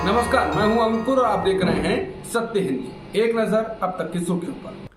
नमस्कार, मैं हूं अंकुर और आप देख रहे हैं सत्य हिंदी। एक नजर अब तक की सुर्खियों पर।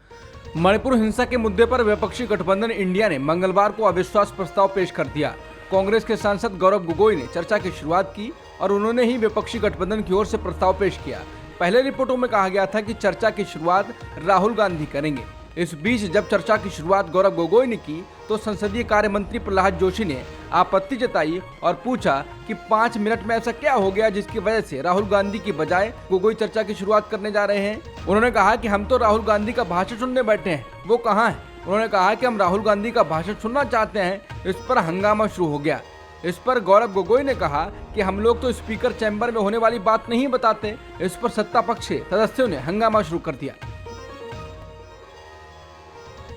मणिपुर हिंसा के मुद्दे पर विपक्षी गठबंधन इंडिया ने मंगलवार को अविश्वास प्रस्ताव पेश कर दिया। कांग्रेस के सांसद गौरव गोगोई ने चर्चा की शुरुआत की और उन्होंने ही विपक्षी गठबंधन की ओर से प्रस्ताव पेश किया। पहले रिपोर्टों में कहा गया था कि चर्चा की शुरुआत राहुल गांधी करेंगे। इस बीच जब चर्चा की शुरुआत गौरव गोगोई ने की तो संसदीय कार्य मंत्री प्रहलाद जोशी ने आपत्ति जताई और पूछा कि 5 मिनट में ऐसा क्या हो गया जिसकी वजह से राहुल गांधी की बजाय गोगोई चर्चा की शुरुआत करने जा रहे हैं। उन्होंने कहा कि हम तो राहुल गांधी का भाषण सुनने बैठे हैं, वो कहाँ है। उन्होंने कहा कि हम राहुल गांधी का भाषण सुनना चाहते हैं। इस पर हंगामा शुरू हो गया। इस पर गौरव गोगोई ने कहा कि हम लोग तो स्पीकर चैम्बर में होने वाली बात नहीं बताते। इस पर सत्ता पक्ष के सदस्यों ने हंगामा शुरू कर दिया।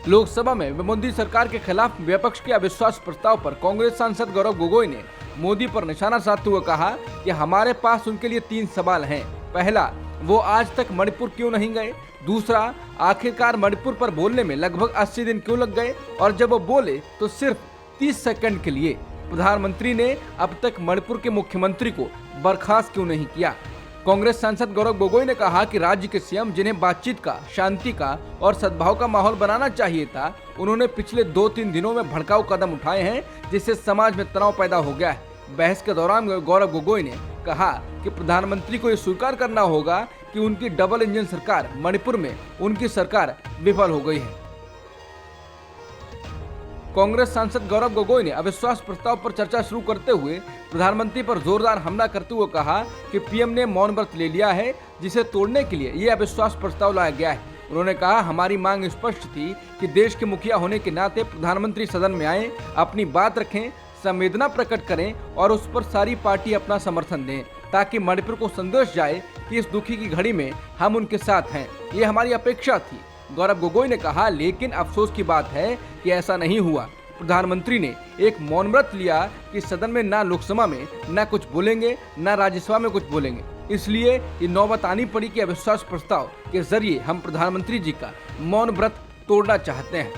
लोकसभा में मोदी सरकार के खिलाफ विपक्ष के अविश्वास प्रस्ताव पर कांग्रेस सांसद गौरव गोगोई ने मोदी पर निशाना साधते हुए कहा कि हमारे पास उनके लिए 3 सवाल हैं। पहला, वो आज तक मणिपुर क्यों नहीं गए। दूसरा, आखिरकार मणिपुर पर बोलने में लगभग 80 दिन क्यों लग गए और जब वो बोले तो सिर्फ 30 सेकंड के लिए। प्रधानमंत्री ने अब तक मणिपुर के मुख्यमंत्री को बर्खास्त क्यों नहीं किया। कांग्रेस सांसद गौरव गोगोई ने कहा कि राज्य के सीएम जिन्हें बातचीत का, शांति का और सद्भाव का माहौल बनाना चाहिए था, उन्होंने पिछले 2-3 दिनों में भड़काऊ कदम उठाए हैं जिससे समाज में तनाव पैदा हो गया है। बहस के दौरान गौरव गोगोई ने कहा कि प्रधानमंत्री को यह स्वीकार करना होगा कि उनकी डबल इंजन सरकार मणिपुर में उनकी सरकार विफल हो गई है। कांग्रेस सांसद गौरव गोगोई ने अविश्वास प्रस्ताव पर चर्चा शुरू करते हुए प्रधानमंत्री पर जोरदार हमला करते हुए कहा कि पीएम ने मौन व्रत ले लिया है जिसे तोड़ने के लिए ये अविश्वास प्रस्ताव लाया गया है। उन्होंने कहा, हमारी मांग स्पष्ट थी कि देश के मुखिया होने के नाते प्रधानमंत्री सदन में आए, अपनी बात रखें, संवेदना प्रकट करें और उस पर सारी पार्टी अपना समर्थन दें ताकि मणिपुर को संदेश जाए कि इस दुखी की घड़ी में हम उनके साथ हैं। ये हमारी अपेक्षा थी। गौरव गोगोई ने कहा, लेकिन अफसोस की बात है कि ऐसा नहीं हुआ। प्रधानमंत्री ने एक मौन व्रत लिया कि सदन में ना लोकसभा में ना कुछ बोलेंगे, ना राज्यसभा में कुछ बोलेंगे। इसलिए ये नौबत आनी पड़ी कि अविश्वास प्रस्ताव के जरिए हम प्रधानमंत्री जी का मौन व्रत तोड़ना चाहते हैं।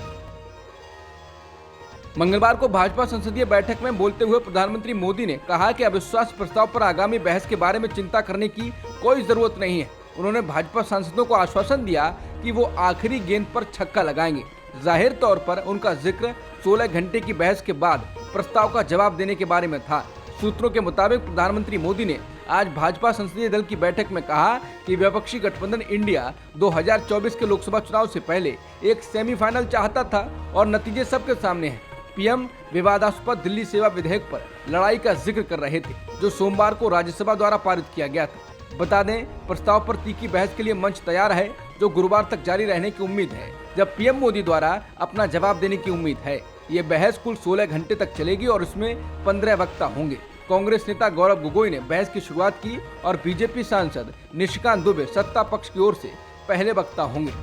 मंगलवार को भाजपा संसदीय बैठक में बोलते हुए प्रधानमंत्री मोदी ने कहा कि अविश्वास प्रस्ताव पर आगामी बहस के बारे में चिंता करने की कोई जरूरत नहीं है। उन्होंने भाजपा सांसदों को आश्वासन दिया कि वो आखिरी गेंद पर छक्का लगाएंगे। जाहिर तौर पर उनका जिक्र 16 घंटे की बहस के बाद प्रस्ताव का जवाब देने के बारे में था। सूत्रों के मुताबिक प्रधानमंत्री मोदी ने आज भाजपा संसदीय दल की बैठक में कहा कि विपक्षी गठबंधन इंडिया 2024 के लोकसभा चुनाव से पहले एक सेमीफाइनल चाहता था और नतीजे सबके सामने हैं। पीएम विवादास्पद दिल्ली सेवा विधेयक पर लड़ाई का जिक्र कर रहे थे जो सोमवार को राज्यसभा द्वारा पारित किया गया था। बता दें, प्रस्ताव पर तीखी बहस के लिए मंच तैयार है जो गुरुवार तक जारी रहने की उम्मीद है, जब पीएम मोदी द्वारा अपना जवाब देने की उम्मीद है। ये बहस कुल 16 घंटे तक चलेगी और इसमें 15 वक्ता होंगे। कांग्रेस नेता गौरव गोगोई ने बहस की शुरुआत की और बीजेपी सांसद निशिकांत दुबे सत्ता पक्ष की ओर से पहले वक्ता होंगे।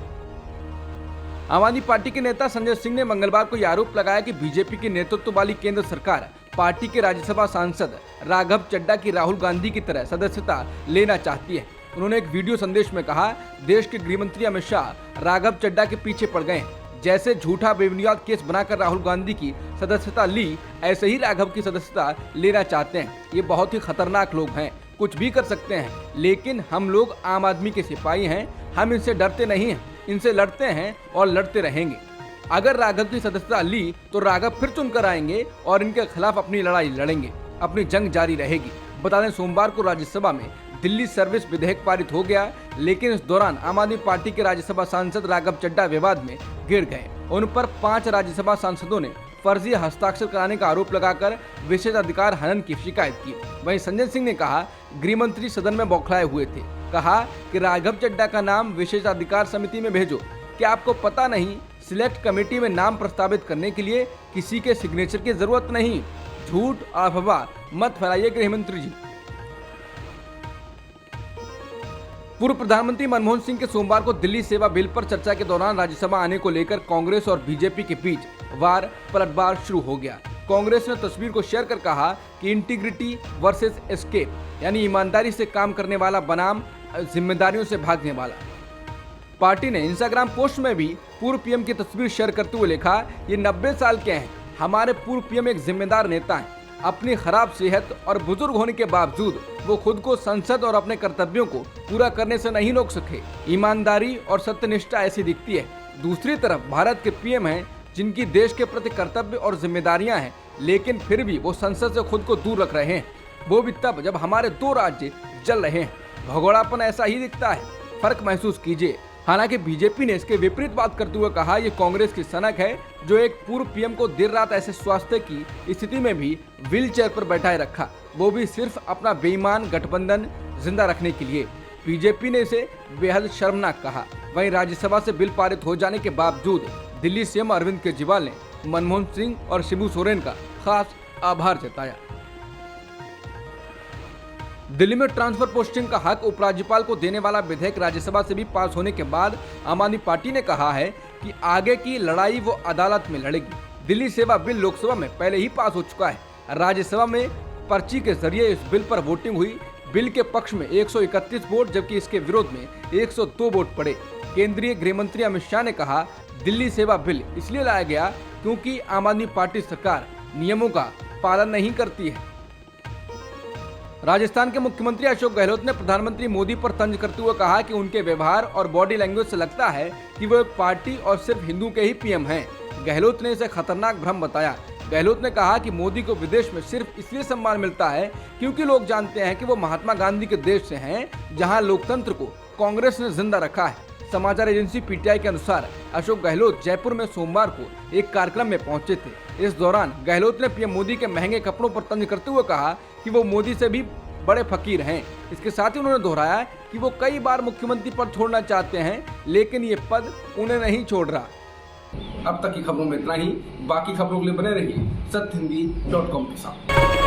आम आदमी पार्टी के नेता संजय सिंह ने मंगलवार को यह आरोप लगाया कि बीजेपी के नेतृत्व वाली केंद्र सरकार पार्टी के राज्यसभा सांसद राघव चड्ढा की राहुल गांधी की तरह सदस्यता लेना चाहती है। उन्होंने एक वीडियो संदेश में कहा, देश के गृह मंत्री अमित शाह राघव चड्ढा के पीछे पड़ गए हैं। जैसे झूठा बेबुनियाद केस बनाकर राहुल गांधी की सदस्यता ली, ऐसे ही राघव की सदस्यता लेना चाहते हैं। ये बहुत ही खतरनाक लोग हैं, कुछ भी कर सकते हैं, लेकिन हम लोग आम आदमी के सिपाही हैं। हम इनसे डरते नहीं हैं, इनसे लड़ते हैं और लड़ते रहेंगे। अगर राघव की सदस्यता ली तो राघव फिर चुनकर आएंगे और इनके खिलाफ अपनी लड़ाई लड़ेंगे। अपनी जंग जारी रहेगी। बता दें, सोमवार को राज्यसभा में दिल्ली सर्विस विधेयक पारित हो गया, लेकिन इस दौरान आम आदमी पार्टी के राज्यसभा सांसद राघव चड्ढा विवाद में घिर गए। उन पर 5 राज्यसभा सांसदों ने फर्जी हस्ताक्षर कराने का आरोप लगाकर विशेषाधिकार हनन की शिकायत की। वहीं संजय सिंह ने कहा, गृह मंत्री सदन में बौखलाए हुए थे। कहा कि राघव चड्ढा का नाम विशेषाधिकार समिति में भेजो। क्या आपको पता नहीं, सिलेक्ट कमेटी में नाम प्रस्तावित करने के लिए किसी के सिग्नेचर की जरूरत नहीं। झूठ और अफवाह मत फैलाइए गृह मंत्री जी। पूर्व प्रधानमंत्री मनमोहन सिंह के सोमवार को दिल्ली सेवा बिल पर चर्चा के दौरान राज्यसभा आने को लेकर कांग्रेस और बीजेपी के बीच वार पलटवार शुरू हो गया। कांग्रेस ने तस्वीर को शेयर कर कहा कि इंटीग्रिटी वर्सेस एस्केप, यानी ईमानदारी से काम करने वाला बनाम जिम्मेदारियों से भागने वाला। पार्टी ने इंस्टाग्राम पोस्ट में भी पूर्व पीएम की तस्वीर शेयर करते हुए लिखा, ये 90 साल के हैं, हमारे पूर्व पीएम एक जिम्मेदार नेता हैं। अपनी खराब सेहत और बुजुर्ग होने के बावजूद वो खुद को संसद और अपने कर्तव्यों को पूरा करने से नहीं रोक सके। ईमानदारी और सत्यनिष्ठा ऐसी दिखती है। दूसरी तरफ भारत के पीएम हैं जिनकी देश के प्रति कर्तव्य और जिम्मेदारियां हैं, लेकिन फिर भी वो संसद से खुद को दूर रख रहे हैं, वो भी तब जब हमारे 2 राज्य जल रहे हैं। भगोड़ापन ऐसा ही दिखता है, फर्क महसूस कीजिए। हालांकि बीजेपी ने इसके विपरीत बात करते हुए कहा, ये कांग्रेस की सनक है जो एक पूर्व पीएम को देर रात ऐसे स्वास्थ्य की स्थिति में भी व्हील चेयर पर बैठाए रखा, वो भी सिर्फ अपना बेईमान गठबंधन जिंदा रखने के लिए। बीजेपी ने इसे बेहद शर्मनाक कहा। वहीं राज्यसभा से बिल पारित हो जाने के बावजूद दिल्ली सीएम अरविंद केजरीवाल ने मनमोहन सिंह और शिबू सोरेन का खास आभार जताया। दिल्ली में ट्रांसफर पोस्टिंग का हक उपराज्यपाल को देने वाला विधेयक राज्यसभा से भी पास होने के बाद आम आदमी पार्टी ने कहा है कि आगे की लड़ाई वो अदालत में लड़ेगी। दिल्ली सेवा बिल लोकसभा में पहले ही पास हो चुका है। राज्यसभा में पर्ची के जरिए इस बिल पर वोटिंग हुई। बिल के पक्ष में 131 वोट जबकि इसके विरोध में 102 वोट पड़े। केंद्रीय गृह मंत्री अमित शाह ने कहा, दिल्ली सेवा बिल इसलिए लाया गया क्योंकि आम आदमी पार्टी सरकार नियमों का पालन नहीं करती है। राजस्थान के मुख्यमंत्री अशोक गहलोत ने प्रधानमंत्री मोदी पर तंज करते हुए कहा कि उनके व्यवहार और बॉडी लैंग्वेज से लगता है कि वो एक पार्टी और सिर्फ हिंदू के ही पीएम हैं। गहलोत ने इसे खतरनाक भ्रम बताया। गहलोत ने कहा कि मोदी को विदेश में सिर्फ इसलिए सम्मान मिलता है क्योंकि लोग जानते हैं कि वो महात्मा गांधी के देश से हैं, जहां लोकतंत्र को कांग्रेस ने जिंदा रखा है। समाचार एजेंसी पीटीआई के अनुसार अशोक गहलोत जयपुर में सोमवार को एक कार्यक्रम में पहुंचे थे। इस दौरान गहलोत ने पीएम मोदी के महंगे कपड़ों पर तंज करते हुए कहा कि वो मोदी से भी बड़े फकीर हैं। इसके साथ ही उन्होंने दोहराया कि वो कई बार मुख्यमंत्री पद छोड़ना चाहते हैं, लेकिन ये पद उन्हें नहीं छोड़ रहा। अब तक की खबरों में इतना ही। बाकी खबरों के लिए बने रहिए सत्यहिंदी.com के साथ।